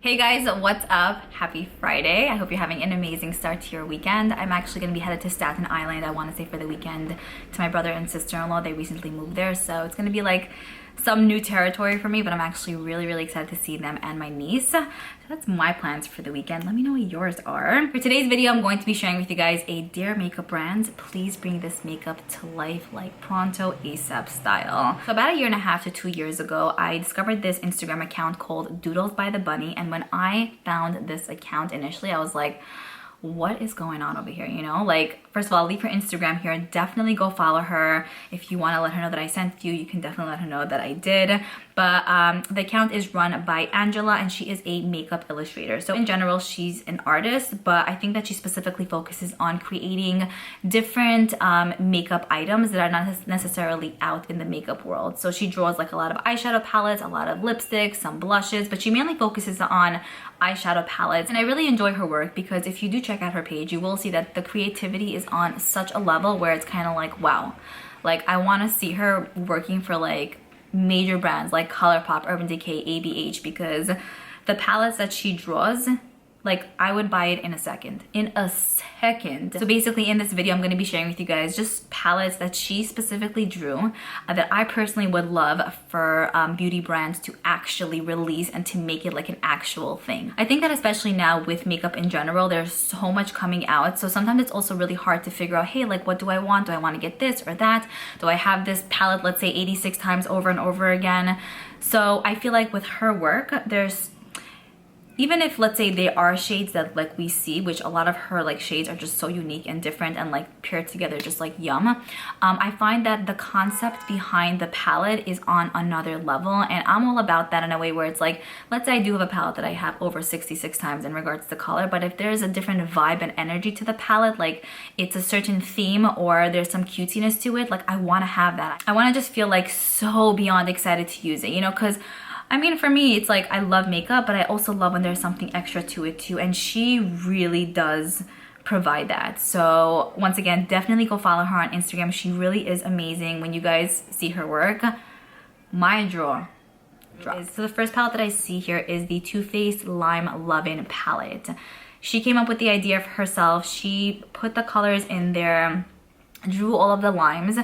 Hey guys, what's up? Happy Friday. I hope you're having an amazing start to your weekend. I'm actually going to be headed to Staten Island, I want to say, for the weekend to my brother and sister-in-law. They recently moved there, so it's going to be like some new territory for me, but I'm actually really excited to see them and my niece. So that's my plans for the weekend. Let me know what yours are. For today's video, I'm going to be sharing with you guys a Dare makeup brand. Please bring this makeup to life like pronto, ASAP style. So about 1.5 to 2 years ago, I discovered this Instagram account called Doodles by the Bunny, and when I found this account initially, I was like, what is going on over here? You know, like, first of all, I'll leave her Instagram here. Definitely go follow her. If you want to let her know that I sent you, you can definitely let her know that I did. But the account is run by Angela, and she is a makeup illustrator. So in general, she's an artist, but I think that she specifically focuses on creating different makeup items that are not necessarily out in the makeup world. So she draws like a lot of eyeshadow palettes, a lot of lipsticks, some blushes, but she mainly focuses on eyeshadow palettes. And I really enjoy her work because if you do check out her page, you will see that the creativity is on such a level where it's kind of like, wow, like I want to see her working for like major brands like ColourPop, Urban Decay, ABH, because the palettes that she draws, like I would buy it in a second. So basically in this video, I'm going to be sharing with you guys just palettes that she specifically drew that I personally would love for beauty brands to actually release and to make it like an actual thing. I think that especially now with makeup in general, there's so much coming out. So sometimes it's also really hard to figure out, hey, like what do I want? Do I want to get this or that? Do I have this palette, let's say 86 times over and over again? So I feel like with her work, there's, even if let's say they are shades that like we see, which a lot of her like shades are just so unique and different and like paired together just like yum, I find that the concept behind the palette is on another level, and I'm all about that in a way where it's like, let's say I do have a palette that I have over 66 times in regards to color, but if there's a different vibe and energy to the palette, like it's a certain theme or there's some cutesiness to it, like I want to have that. I want to just feel like so beyond excited to use it, you know, because I mean, for me, it's like I love makeup, but I also love when there's something extra to it too. And she really does provide that. So once again, definitely go follow her on Instagram. She really is amazing. When you guys see her work, my jaw drops. So the first palette that I see here is the Too Faced Lime Lovin' palette. She came up with the idea for herself. She put the colors in there, drew all of the limes.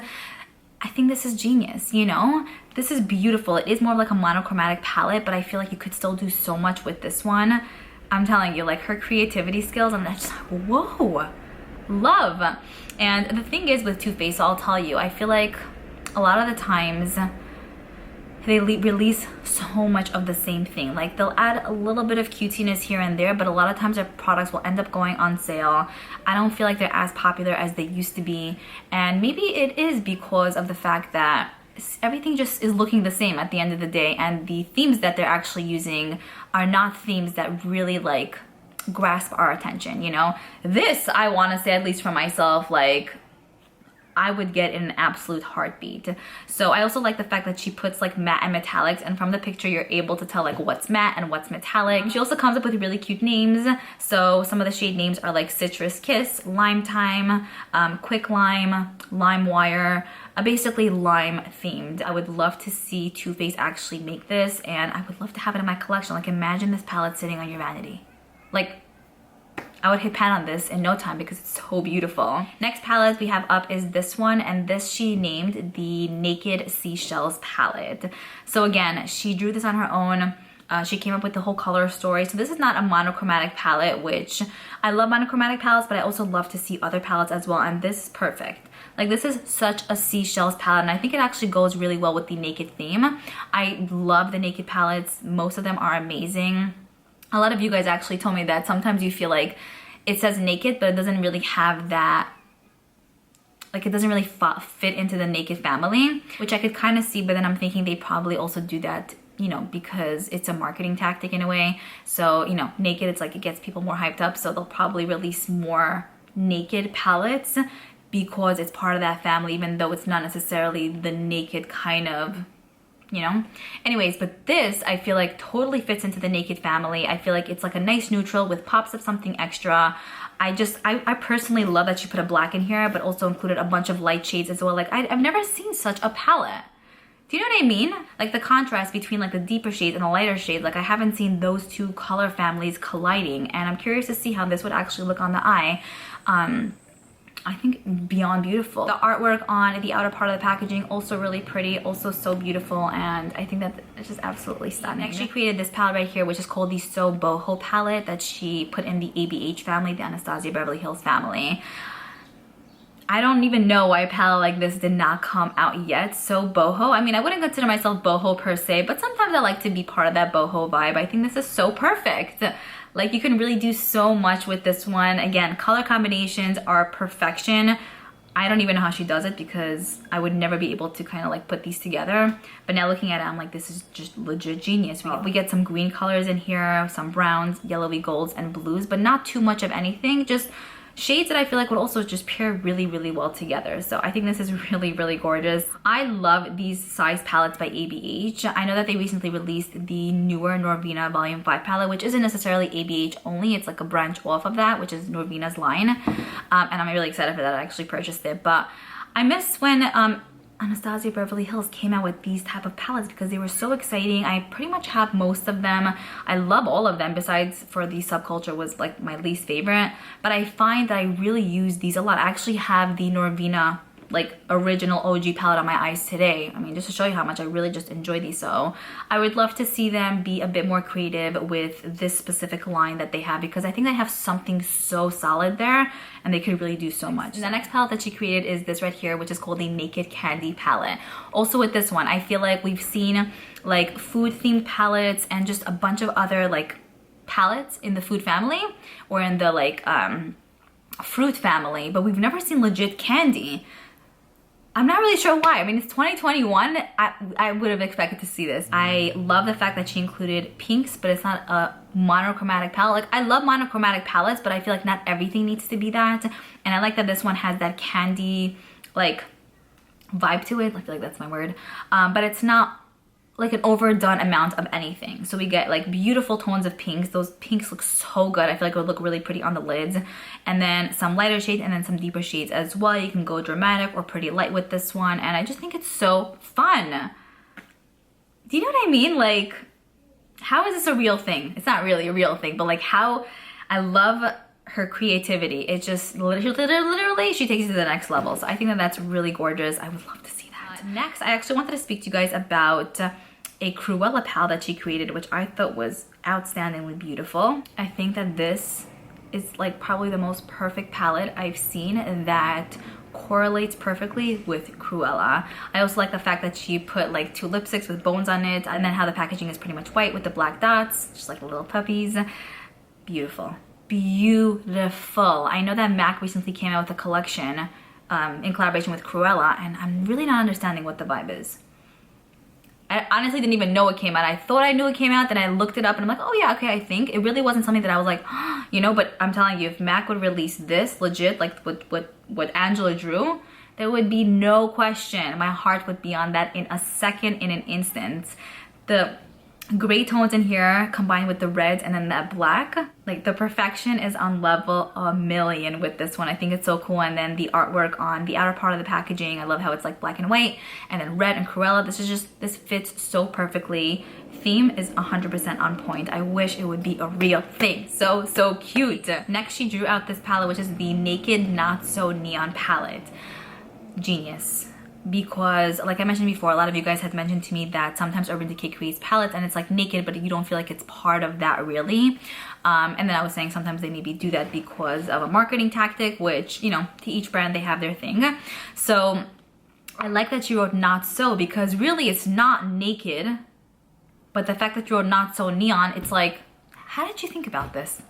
I think this is genius, you know? This is beautiful. It is more of like a monochromatic palette, but I feel like you could still do so much with this one. I'm telling you, like her creativity skills, I'm just like, whoa, love. And the thing is with Too Faced, I'll tell you, I feel like a lot of the times they release so much of the same thing. Like they'll add a little bit of cutesiness here and there, but a lot of times their products will end up going on sale. I don't feel like they're as popular as they used to be. And maybe it is because of the fact that everything just is looking the same at the end of the day, and the themes that they're actually using are not themes that really like grasp our attention, you know? This, I want to say, at least for myself, like I would get in an absolute heartbeat. So I also like the fact that she puts like matte and metallics, and from the picture you're able to tell like what's matte and what's metallic. She also comes up with really cute names. So some of the shade names are like Citrus Kiss, Lime Time, Quick Lime, Lime Wire, basically lime themed. I would love to see Too Faced actually make this, and I would love to have it in my collection. Like imagine this palette sitting on your vanity. Like I would hit pan on this in no time because it's so beautiful. Next palette we have up is this one, and this she named the Naked Seashells palette. So again, she drew this on her own. She came up with the whole color story. So this is not a monochromatic palette, which I love monochromatic palettes, but I also love to see other palettes as well, and this is perfect. Like this is such a seashells palette, and I think it actually goes really well with the naked theme. I love the naked palettes. Most of them are amazing. A lot of you guys actually told me that sometimes you feel like it says naked, but it doesn't really have that, like it doesn't really fit into the naked family, which I could kind of see, but then I'm thinking they probably also do that, you know, because it's a marketing tactic in a way. So, you know, naked, it's like it gets people more hyped up, so they'll probably release more naked palettes because it's part of that family, even though it's not necessarily the naked kind of, you know? Anyways, but this I feel like totally fits into the naked family. I feel like it's like a nice neutral with pops of something extra. I personally love that she put a black in here, but also included a bunch of light shades as well. Like I've never seen such a palette. Do you know what I mean? Like the contrast between like the deeper shades and the lighter shades. Like I haven't seen those two color families colliding, and I'm curious to see how this would actually look on the eye. I think beyond beautiful. The artwork on the outer part of the packaging, also really pretty, also so beautiful, and I think that it's just absolutely stunning. Next, she created this palette right here, which is called the So Boho palette that she put in the ABH family, the Anastasia Beverly Hills family. I don't even know why a palette like this did not come out yet. So boho, I mean, I wouldn't consider myself boho per se, but sometimes I like to be part of that boho vibe. I think this is so perfect. Like you can really do so much with this one. Again, color combinations are perfection. I don't even know how she does it because I would never be able to kind of like put these together. But now looking at it, I'm like, this is just legit genius. We get some green colors in here, some browns, yellowy golds, and blues, but not too much of anything. Just shades that I feel like would also just pair really, really well together. So I think this is really, really gorgeous. I love these size palettes by ABH. I know that they recently released the newer Norvina Volume 5 palette, which isn't necessarily ABH only. It's like a branch off of that, which is Norvina's line. And I'm really excited for that. I actually purchased it. But I miss when Anastasia Beverly Hills came out with these type of palettes because they were so exciting. I pretty much have most of them. I love all of them, besides for the Subculture was like my least favorite. But I find that I really use these a lot. I actually have the Norvina like original OG palette on my eyes today. I mean, just to show you how much I really just enjoy these. So I would love to see them be a bit more creative with this specific line that they have, because I think they have something so solid there and they could really do so much. The next palette that she created is this right here, which is called the Naked Candy palette. Also with this one, I feel like we've seen like food themed palettes and just a bunch of other like palettes in the food family or in the like fruit family, but we've never seen legit candy. I'm not really sure why. I mean, it's 2021. I would have expected to see this. I love the fact that she included pinks, but it's not a monochromatic palette. Like, I love monochromatic palettes, but I feel like not everything needs to be that. And I like that this one has that candy, like, vibe to it. I feel like that's my word. But it's not like an overdone amount of anything. So we get like beautiful tones of pinks. Those pinks look so good. I feel like it would look really pretty on the lids. And then some lighter shades and then some deeper shades as well. You can go dramatic or pretty light with this one. And I just think it's so fun. Do you know what I mean? Like, how is this a real thing? It's not really a real thing, but like how I love her creativity. It just literally she takes it to the next level. So I think that that's really gorgeous. I would love to see that. Next, I actually wanted to speak to you guys about a Cruella palette that she created, which I thought was outstandingly beautiful. I think that this is like probably the most perfect palette I've seen that correlates perfectly with Cruella. I also like the fact that she put like 2 lipsticks with bones on it, and then how the packaging is pretty much white with the black dots, just like little puppies. Beautiful. Beautiful. I know that MAC recently came out with a collection in collaboration with Cruella, and I'm really not understanding what the vibe is. I honestly didn't even know it came out. I thought I knew it came out, then I looked it up and I'm like, oh yeah, okay, I think. It really wasn't something that I was like, you know, but I'm telling you, if MAC would release this legit, like what Angela drew, there would be no question. My heart would be on that in a second, in an instant. The gray tones in here combined with the reds and then that black, like the perfection is on level 1,000,000 with this one. I think it's so cool. And then the artwork on the outer part of the packaging, I love how it's like black and white and then red and Cruella. This fits so perfectly. Theme is 100% on point. I wish it would be a real thing. So cute. Next, she drew out this palette, which is the Naked Not So Neon palette. Genius. Because like I mentioned before, a lot of you guys had mentioned to me that sometimes Urban Decay creates palettes and it's like naked, but you don't feel like it's part of that really. And then I was saying sometimes they maybe do that because of a marketing tactic, which, you know, to each brand they have their thing. So I like that you wrote not so, because really it's not naked, but the fact that you wrote not so neon, it's like, how did you think about this?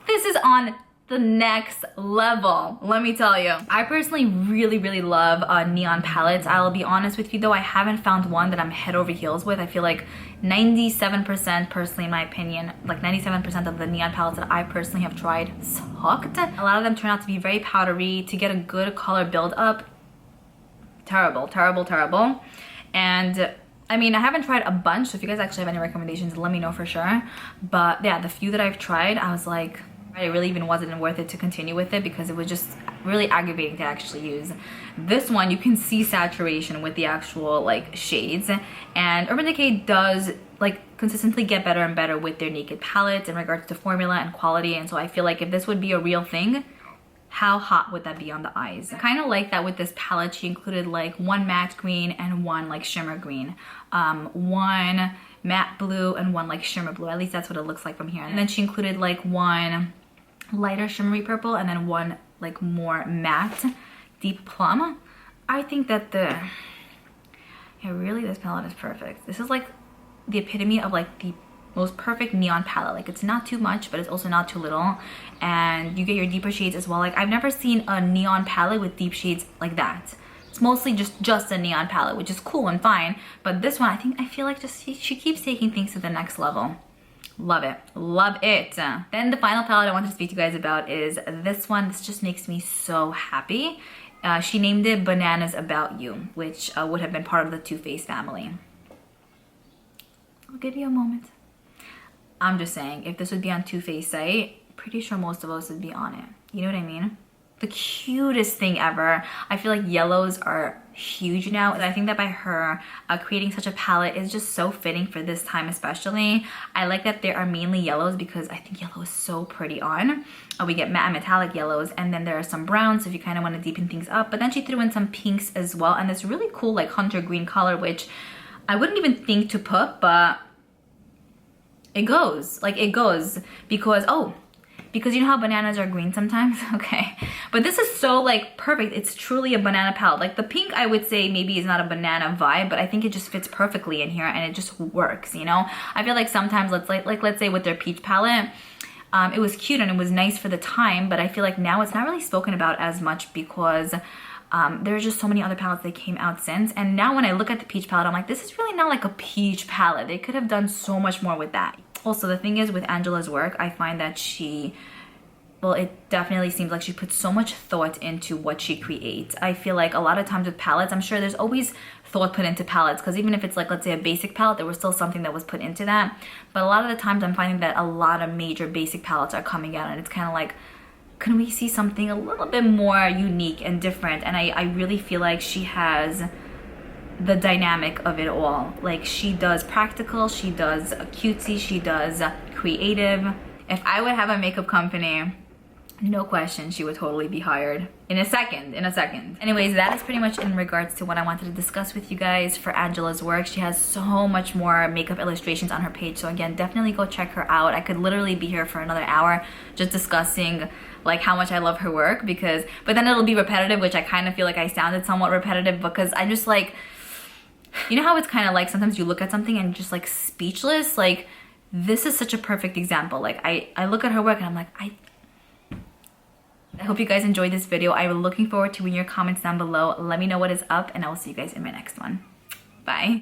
This is on the next level, let me tell you. I personally really love neon palettes. I'll be honest with you though, I haven't found one that I'm head over heels with. I feel like 97%, personally in my opinion, like 97% of the neon palettes that I personally have tried sucked. A lot of them turn out to be very powdery. To get a good color build up, terrible. And I mean, I haven't tried a bunch, so if you guys actually have any recommendations, let me know for sure. But yeah, the few that I've tried, I was like, it really even wasn't worth it to continue with it, because it was just, really aggravating to actually use. This one, you can see saturation with the actual like shades, and Urban Decay does like consistently get better and better with their naked palettes in regards to formula and quality. And so I feel like if this would be a real thing, how hot would that be on the eyes? I kind of like that with this palette. She included like one matte green and one like shimmer green, one matte blue and one like shimmer blue. At least that's what it looks like from here. And then she included like one lighter shimmery purple and then one like more matte deep plum. I think that really this palette is perfect. This is like the epitome of like the most perfect neon palette. Like it's not too much, but it's also not too little, and you get your deeper shades as well. Like I've never seen a neon palette with deep shades like that. It's mostly just a neon palette, which is cool and fine, but this one I feel like just she keeps taking things to the next level. Love it, love it. Then the final palette I wanted to speak to you guys about is this one. This just makes me so happy. She named it Bananas About You, which would have been part of the Too Faced family. I'll give you a moment. I'm just saying, if this would be on Too Faced site, pretty sure most of us would be on it. You know what I mean? The cutest thing ever. I feel like yellows are huge now, and I think that by her creating such a palette is just so fitting for this time especially. I like that there are mainly yellows because I think yellow is so pretty on. We get matte and metallic yellows, and then there are some browns if you kind of want to deepen things up, but then she threw in some pinks as well, and this really cool like hunter green color, which I wouldn't even think to put, but it goes, like it goes, because you know how bananas are green sometimes? Okay, but this is so like perfect. It's truly a banana palette. Like the pink I would say maybe is not a banana vibe, but I think it just fits perfectly in here and it just works, you know? I feel like sometimes let's say with their peach palette, it was cute and it was nice for the time, but I feel like now it's not really spoken about as much because there's just so many other palettes that came out since. And now when I look at the peach palette, I'm like, this is really not like a peach palette. They could have done so much more with that. Also, the thing is with Angela's work, I find that it definitely seems like she puts so much thought into what she creates. I feel like a lot of times with palettes, I'm sure there's always thought put into palettes, because even if it's like, let's say a basic palette, there was still something that was put into that. But a lot of the times I'm finding that a lot of major basic palettes are coming out and it's kind of like, can we see something a little bit more unique and different? And I really feel like she has the dynamic of it all. Like she does practical, she does cutesy, she does creative. If I would have a makeup company, no question, she would totally be hired in a second. Anyways, that is pretty much in regards to what I wanted to discuss with you guys for Angela's work. She has so much more makeup illustrations on her page, so again, definitely go check her out. I could literally be here for another hour just discussing like how much I love her work, but then it'll be repetitive, which I kind of feel like I sounded somewhat repetitive, because I just like, you know how it's kind of like sometimes you look at something and you're just like speechless? Like this is such a perfect example. Like I look at her work and I'm like, I hope you guys enjoyed this video. I'm looking forward to reading your comments down below. Let me know what is up, and I will see you guys in my next one. Bye.